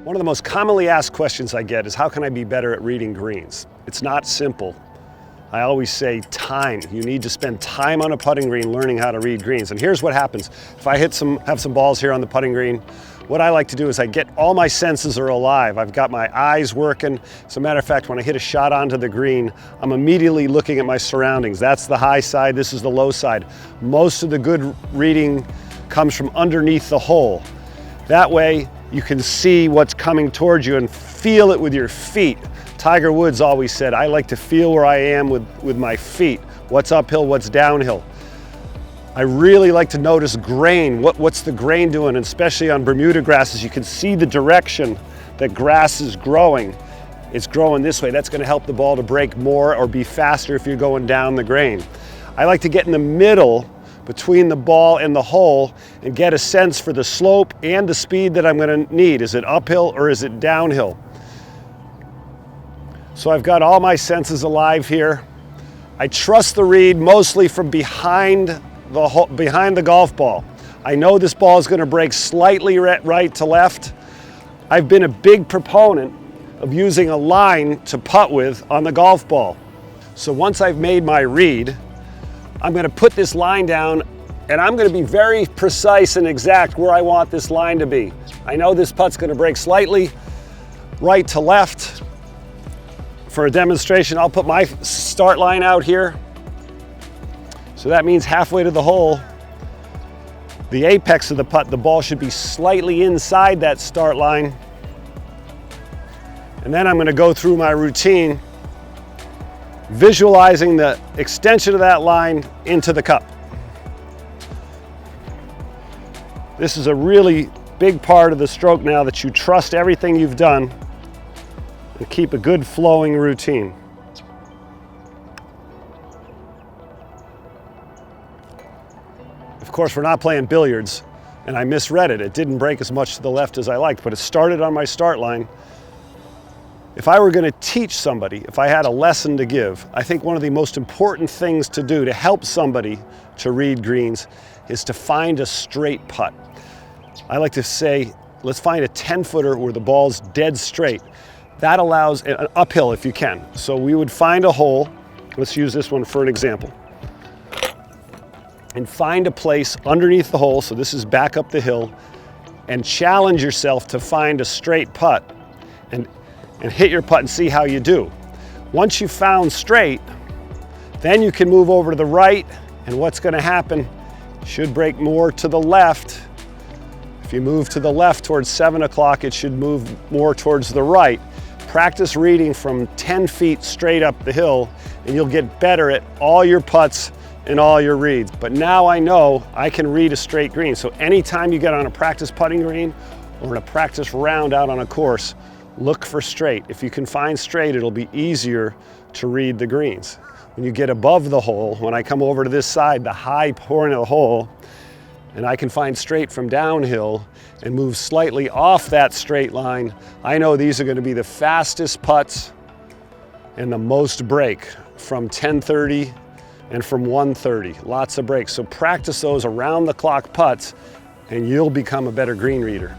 One of the most commonly asked questions I get is, how can I be better at reading greens? It's not simple. I always say time. You need to spend time on a putting green learning how to read greens. And here's what happens. If I have some balls here on the putting green, what I like to do is I get all my senses are alive. I've got my eyes working. As a matter of fact, when I hit a shot onto the green, I'm immediately looking at my surroundings. That's the high side, this is the low side. Most of the good reading comes from underneath the hole. That way, you can see what's coming towards you and feel it with your feet. Tiger Woods always said, I like to feel where I am with my feet. What's uphill, what's downhill. I really like to notice grain. What's the grain doing? And especially on Bermuda grasses, you can see the direction that grass is growing. It's growing this way. That's going to help the ball to break more or be faster if you're going down the grain. I like to get in the middle between the ball and the hole and get a sense for the slope and the speed that I'm going to need. Is it uphill or is it downhill? So I've got all my senses alive here. I trust the read mostly from behind the golf ball. I know this ball is going to break slightly right to left. I've been a big proponent of using a line to putt with on the golf ball. So once I've made my read, I'm going to put this line down and I'm going to be very precise and exact where I want this line to be. I know this putt's going to break slightly right to left. For a demonstration, I'll put my start line out here. So that means halfway to the hole, the apex of the putt, the ball should be slightly inside that start line. And then I'm going to go through my routine, visualizing the extension of that line into the cup. This is a really big part of the stroke now, that you trust everything you've done and keep a good flowing routine. Of course, we're not playing billiards, and I misread it. It didn't break as much to the left as I liked, but it started on my start line. If I were going to teach somebody, if I had a lesson to give, I think one of the most important things to do to help somebody to read greens is to find a straight putt. I like to say, let's find a 10-footer where the ball's dead straight. That allows an uphill if you can. So we would find a hole. Let's use this one for an example. And find a place underneath the hole, so this is back up the hill, and challenge yourself to find a straight putt and hit your putt and see how you do. Once you've found straight, then you can move over to the right, and what's going to happen should break more to the left. If you move to the left towards 7 o'clock, it should move more towards the right. Practice reading from 10 feet straight up the hill, and you'll get better at all your putts and all your reads. But now I know I can read a straight green. So anytime you get on a practice putting green or in a practice round out on a course, look for straight. If you can find straight, it'll be easier to read the greens. When you get above the hole, when I come over to this side, the high point of the hole, and I can find straight from downhill and move slightly off that straight line, I know these are going to be the fastest putts and the most break from 1030 and from 130. Lots of breaks. So practice those around the clock putts and you'll become a better green reader.